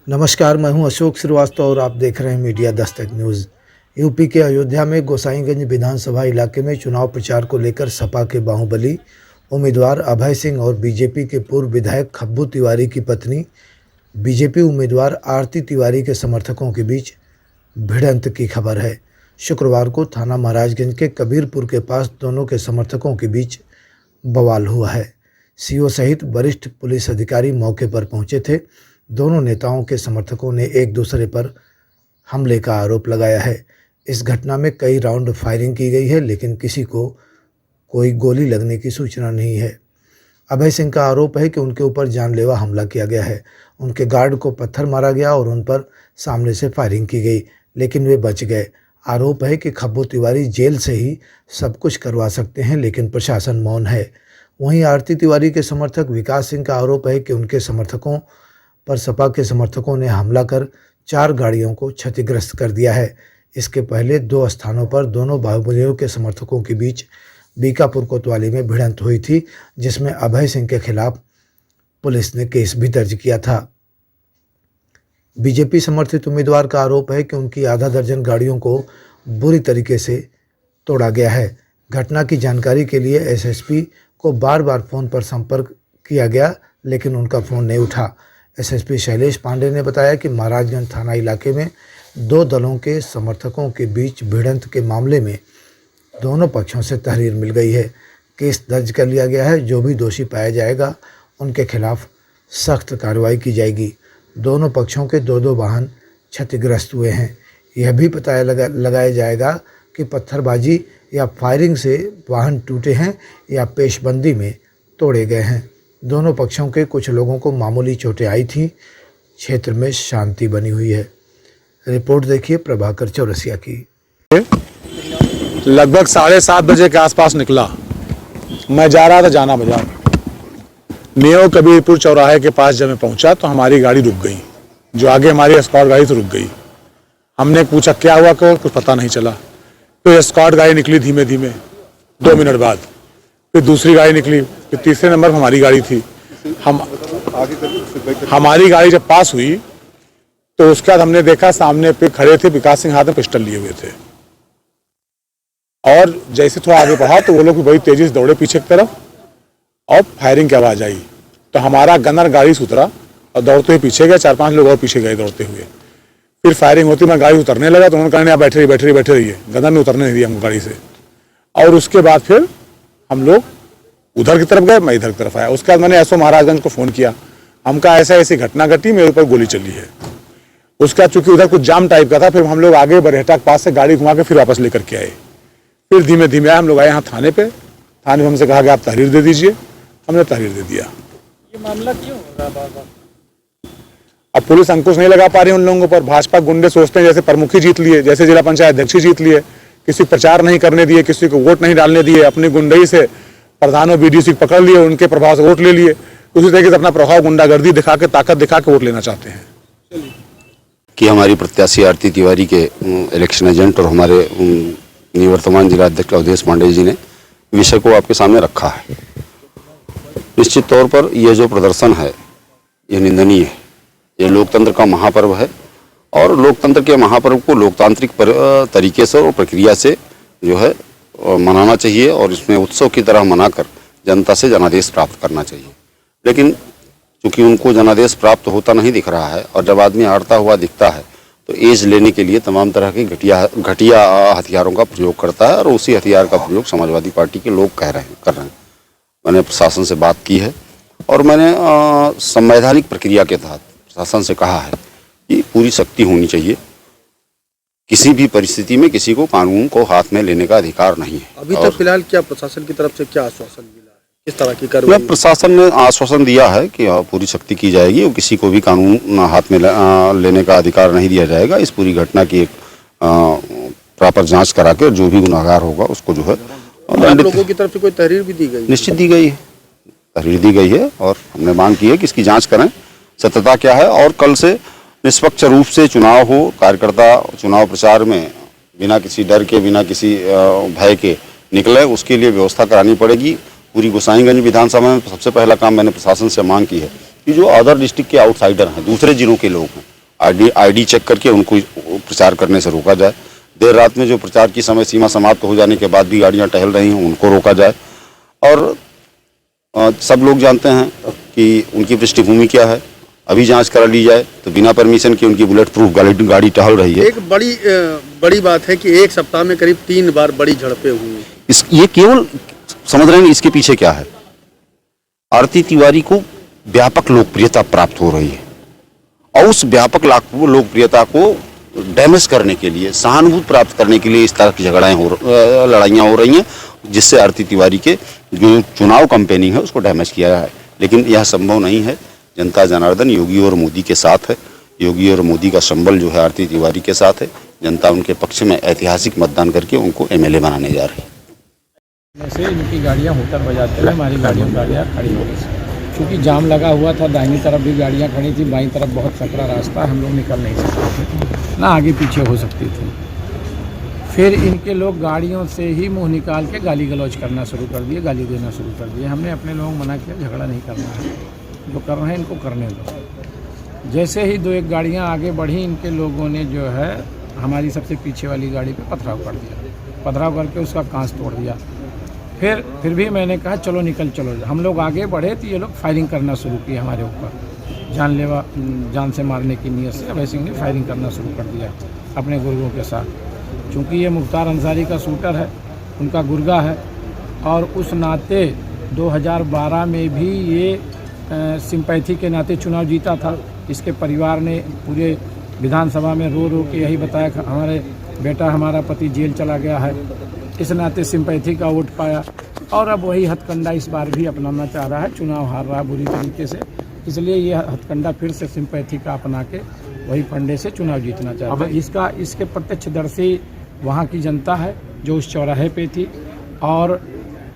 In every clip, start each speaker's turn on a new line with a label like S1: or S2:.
S1: नमस्कार, मैं हूं अशोक श्रीवास्तव और आप देख रहे हैं मीडिया दस्तक न्यूज़। यूपी के अयोध्या में गोसाईगंज विधानसभा इलाके में चुनाव प्रचार को लेकर सपा के बाहुबली उम्मीदवार अभय सिंह और बीजेपी के पूर्व विधायक खब्बू तिवारी की पत्नी बीजेपी उम्मीदवार आरती तिवारी के समर्थकों के बीच भिड़ंत की खबर है। शुक्रवार को थाना महाराजगंज के कबीरपुर के पास दोनों के समर्थकों के बीच बवाल हुआ है। सीओ सहित वरिष्ठ पुलिस अधिकारी मौके पर पहुंचे थे। दोनों नेताओं के समर्थकों ने एक दूसरे पर हमले का आरोप लगाया है। इस घटना में कई राउंड फायरिंग की गई है, लेकिन किसी को कोई गोली लगने की सूचना नहीं है। अभय सिंह का आरोप है कि उनके ऊपर जानलेवा हमला किया गया है। उनके गार्ड को पत्थर मारा गया और उन पर सामने से फायरिंग की गई, लेकिन वे बच गए। आरोप है कि खब्बू तिवारी जेल से ही सब कुछ करवा सकते हैं, लेकिन प्रशासन मौन है। वहीं आरती तिवारी के समर्थक विकास सिंह का आरोप है कि उनके समर्थकों पर सपा के समर्थकों ने हमला कर 4 गाड़ियों को क्षतिग्रस्त कर दिया है। इसके पहले 2 स्थानों पर दोनों बाहुबलियों के समर्थकों के बीच बीकापुर कोतवाली में भिड़ंत हुई थी, जिसमें अभय सिंह के खिलाफ पुलिस ने केस भी दर्ज किया था। बीजेपी समर्थित उम्मीदवार का आरोप है कि उनकी आधा दर्जन गाड़ियों को बुरी तरीके से तोड़ा गया है। घटना की जानकारी के लिए एसएसपी को बार बार फ़ोन पर संपर्क किया गया, लेकिन उनका फ़ोन नहीं उठा। एसएसपी शैलेश पांडे ने बताया कि महाराजगंज थाना इलाके में 2 दलों के समर्थकों के बीच भिड़ंत के मामले में दोनों पक्षों से तहरीर मिल गई है। केस दर्ज कर लिया गया है। जो भी दोषी पाया जाएगा उनके खिलाफ सख्त कार्रवाई की जाएगी। दोनों पक्षों के 2-2 वाहन क्षतिग्रस्त हुए हैं। यह भी पता लगाया जाएगा कि पत्थरबाजी या फायरिंग से वाहन टूटे हैं या पेशबंदी में तोड़े गए हैं। दोनों पक्षों के कुछ लोगों को मामूली चोटें आई थी। क्षेत्र में शांति बनी हुई है। रिपोर्ट देखिए प्रभाकर चौरसिया की।
S2: लगभग 7:30 बजे के आसपास निकला। मैं जा रहा था जाना बाजार। नेओ कबीरपुर चौराहे के पास जब मैं पहुंचा तो हमारी गाड़ी रुक गई। जो आगे हमारी स्कॉट गाड़ी तो रुक गई। हमने पूछा क्या हुआ, कुछ पता नहीं चला। फिर स्कॉट गाड़ी निकली धीमे धीमे 2 मिनट बाद। फिर दूसरी गाड़ी निकली। फिर तीसरे नंबर पर हमारी गाड़ी थी। हमारी गाड़ी जब पास हुई तो उसके बाद हमने देखा सामने पे खड़े थे विकास सिंह, हाथ में पिस्टल लिए हुए थे। और जैसे थोड़ा आगे बढ़ा तो वो लोग भी बड़ी तेजी से दौड़े पीछे की तरफ और फायरिंग की आवाज आई। तो हमारा गनर गाड़ी से उतरा और दौड़ते हुए पीछे गए। 4-5 लोग और पीछे गए दौड़ते हुए। फिर फायरिंग होती, मैं गाड़ी उतरने लगा तो उन्होंने कहा आप बैठे रहिए। गनर ने उतरने नहीं दिया हमको गाड़ी से। और उसके बाद फिर हम लोग उधर की तरफ गए, मैं इधर की तरफ आया। उसके बाद मैंने एसओ महाराजगंज को फ़ोन किया। हमका ऐसी घटना घटी, मेरे ऊपर गोली चली है। उसके बाद चूंकि उधर कुछ जाम टाइप का था, फिर हम लोग आगे बरहेटा के पास से गाड़ी घुमा के फिर वापस लेकर के आए। फिर धीमे धीमे हम लोग आए यहाँ थाने पे। थाने में हमसे कहा कि आप तहरीर दे दीजिए। हमने तहरीर दे दिया।
S3: ये मामला क्यों हो रहा बार-बार?
S2: अब पुलिस अंकुश नहीं लगा पा रही उन लोगों पर। भाजपा गुंडे सोचते हैं जैसे प्रमुखी जीत लिए, जैसे जिला पंचायत अध्यक्ष जीत लिए, किसी प्रचार नहीं करने दिए, किसी को वोट नहीं डालने दिए। अपनी गुंडई से प्रधानों बीडीसी पकड़ लिए, उनके प्रभाव से वोट ले लिए। उसी तरीके से अपना प्रभाव गुंडागर्दी दिखा के, ताकत दिखा के वोट लेना चाहते हैं।
S4: कि हमारी प्रत्याशी आरती तिवारी के इलेक्शन एजेंट और हमारे निवर्तमान जिला अध्यक्ष अवधेश पांडे जी ने विषय को आपके सामने रखा है। निश्चित तौर पर यह जो प्रदर्शन है ये निंदनीय है। ये लोकतंत्र का महापर्व है और लोकतंत्र के महापर्व को लोकतांत्रिक तरीके से और प्रक्रिया से जो है मनाना चाहिए और इसमें उत्सव की तरह मनाकर जनता से जनादेश प्राप्त करना चाहिए। लेकिन चूंकि उनको जनादेश प्राप्त होता नहीं दिख रहा है और जब आदमी हारता हुआ दिखता है तो एज लेने के लिए तमाम तरह के घटिया हथियारों का प्रयोग करता है और उसी हथियार का प्रयोग समाजवादी पार्टी के लोग कर रहे हैं। मैंने प्रशासन से बात की है और मैंने संवैधानिक प्रक्रिया के तहत प्रशासन से कहा है कि पूरी सख्ती होनी चाहिए। किसी भी परिस्थिति में किसी को कानून को हाथ में लेने का अधिकार नहीं है।
S3: अभी तक फिलहाल क्या प्रशासन की तरफ से क्या आश्वासन मिला है, किस तरह की कार्रवाई?
S4: प्रशासन ने आश्वासन दिया है कि पूरी सख्ती की जाएगी और किसी को भी कानून हाथ में लेने का अधिकार नहीं दिया जाएगा। इस पूरी घटना की एक प्रॉपर जांच करा के जो भी गुनाहगार होगा उसको जो है
S3: आप लोगों की तरफ से कोई तहरीर भी दी गई?
S4: निश्चित दी गई है, तहरीर दी गई है और हमने मांग की है कि इसकी जाँच करें, सत्यता क्या है। और कल से निष्पक्ष रूप से चुनाव हो, कार्यकर्ता चुनाव प्रचार में बिना किसी डर के, बिना किसी भय के निकले, उसके लिए व्यवस्था करानी पड़ेगी। पूरी गोसाईगंज विधानसभा में सबसे पहला काम मैंने प्रशासन से मांग की है कि जो अदर डिस्ट्रिक्ट के आउटसाइडर हैं, दूसरे जिलों के लोग हैं, आईडी चेक करके उनको प्रचार करने से रोका जाए। देर रात में जो प्रचार की समय सीमा समाप्त हो जाने के बाद भी गाड़ियां टहल रही हैं उनको रोका जाए। और सब लोग जानते हैं कि उनकी पृष्ठभूमि क्या है, अभी जांच करा ली जाए तो बिना परमिशन के उनकी बुलेट प्रूफ गाड़ी टहल रही है।
S3: एक बड़ी बात है कि एक सप्ताह में करीब 3 बार बड़ी झड़पें हुई।
S4: ये केवल समझ रहे हैं इसके पीछे क्या है। आरती तिवारी को व्यापक लोकप्रियता प्राप्त हो रही है और उस व्यापक लोकप्रियता को डैमेज करने के लिए, सहानुभूति प्राप्त करने के लिए इस तरह की लड़ाइयाँ हो रही हैं, जिससे आरती तिवारी के जो चुनाव कैंपेनिंग है उसको डैमेज किया है। लेकिन यह संभव नहीं है। जनता जनार्दन योगी और मोदी के साथ है। योगी और मोदी का संबल जो है आरती तिवारी के साथ है। जनता उनके पक्ष में ऐतिहासिक मतदान करके उनको एमएलए बनाने जा रही है।
S5: से इनकी गाड़ियाँ होकर बजाते हुए हमारी गाड़ियाँ खड़ी हो गई। क्योंकि जाम लगा हुआ था, दाहिनी तरफ भी गाड़ियाँ खड़ी थी, बाईं तरफ बहुत सकरा रास्ता, हम लोग निकल नहीं सकते थे, ना आगे पीछे हो सकती थी। फिर इनके लोग गाड़ियों से ही मुंह निकाल के गाली गलौज करना शुरू कर दिए, गाली देना शुरू कर दिए। हमने अपने लोगों को मना किया, झगड़ा नहीं करना है, जो कर रहे हैं इनको करने दो। जैसे ही 2-1 गाड़ियाँ आगे बढ़ी, इनके लोगों ने जो है हमारी सबसे पीछे वाली गाड़ी पे पथराव कर दिया। पथराव करके उसका कांच तोड़ दिया। फिर भी मैंने कहा चलो निकल चलो। हम लोग आगे बढ़े तो ये लोग फायरिंग करना शुरू किए हमारे ऊपर। जान से मारने की नीयत से अभय सिंह ने फायरिंग करना शुरू कर दिया अपने गुर्गों के साथ। चूँकि ये मुख्तार अंसारी का शूटर है, उनका गुर्गा है, और उस नाते 2012 में भी ये सिंपैथी के नाते चुनाव जीता था। इसके परिवार ने पूरे विधानसभा में रो के यही बताया कि हमारे बेटा, हमारा पति जेल चला गया है। इस नाते सिंपैथी का वोट पाया और अब वही हथकंडा इस बार भी अपनाना चाह रहा है। चुनाव हार रहा है बुरी तरीके से, इसलिए ये हथकंडा फिर से सिंपैथी का अपना के वही फंडे से चुनाव जीतना चाहता है। इसके प्रत्यक्षदर्शी वहाँ की जनता है जो उस चौराहे पे थी, और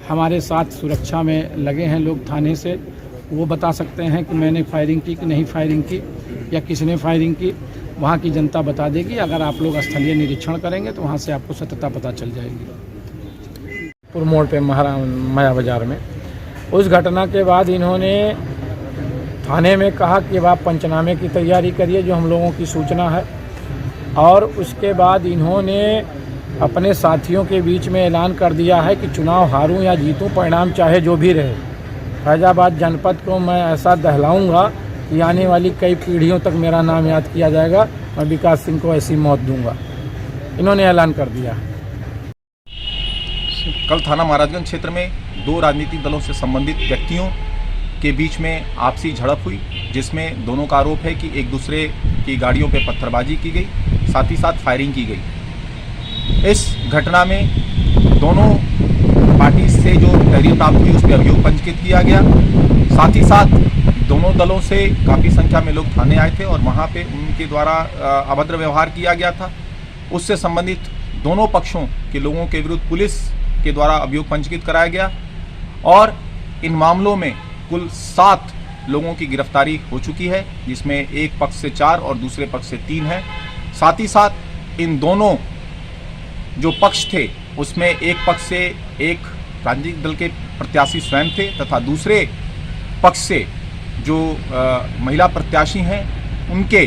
S5: हमारे साथ सुरक्षा में लगे हैं लोग थाने से। वो बता सकते हैं कि मैंने फायरिंग की कि नहीं फायरिंग की, या किसने फायरिंग की। वहाँ की जनता बता देगी। अगर आप लोग स्थलीय निरीक्षण करेंगे तो वहाँ से आपको सत्यता पता चल जाएगी। पुर मोड़ पे माया बाजार में उस घटना के बाद इन्होंने थाने में कहा कि अब आप पंचनामे की तैयारी करिए, जो हम लोगों की सूचना है। और उसके बाद इन्होंने अपने साथियों के बीच में ऐलान कर दिया है कि चुनाव हारूं या जीतूं, परिणाम चाहे जो भी रहे, फैजाबाद जनपद को मैं ऐसा दहलाऊंगा कि आने वाली कई पीढ़ियों तक मेरा नाम याद किया जाएगा। मैं विकास सिंह को ऐसी मौत दूंगा, इन्होंने ऐलान कर दिया।
S6: कल थाना महाराजगंज क्षेत्र में 2 राजनीतिक दलों से संबंधित व्यक्तियों के बीच में आपसी झड़प हुई, जिसमें दोनों का आरोप है कि एक दूसरे की गाड़ियों पे पत्थरबाजी की गई, साथ ही साथ फायरिंग की गई। इस घटना में दोनों पार्टी से जो तहरीर प्राप्त हुई उस पर अभियोग पंजीकृत किया गया। साथ ही साथ दोनों दलों से काफ़ी संख्या में लोग थाने आए थे और वहाँ पे उनके द्वारा अभद्र व्यवहार किया गया था। उससे संबंधित दोनों पक्षों के लोगों के विरुद्ध पुलिस के द्वारा अभियोग पंजीकृत कराया गया और इन मामलों में कुल 7 लोगों की गिरफ्तारी हो चुकी है, जिसमें एक पक्ष से 4 और दूसरे पक्ष से 3 हैं। साथ ही साथ इन दोनों जो पक्ष थे उसमें एक पक्ष से एक राजनीतिक दल के प्रत्याशी स्वयं थे तथा दूसरे पक्ष से जो महिला प्रत्याशी हैं उनके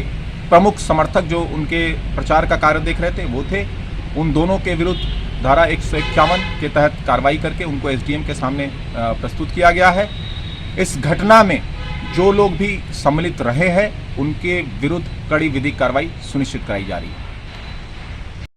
S6: प्रमुख समर्थक जो उनके प्रचार का कार्य देख रहे थे वो थे। उन दोनों के विरुद्ध धारा 151 के तहत कार्रवाई करके उनको एसडीएम के सामने प्रस्तुत किया गया है। इस घटना में जो लोग भी सम्मिलित रहे हैं उनके विरुद्ध कड़ी विधिक कार्रवाई सुनिश्चित कराई जा रही है।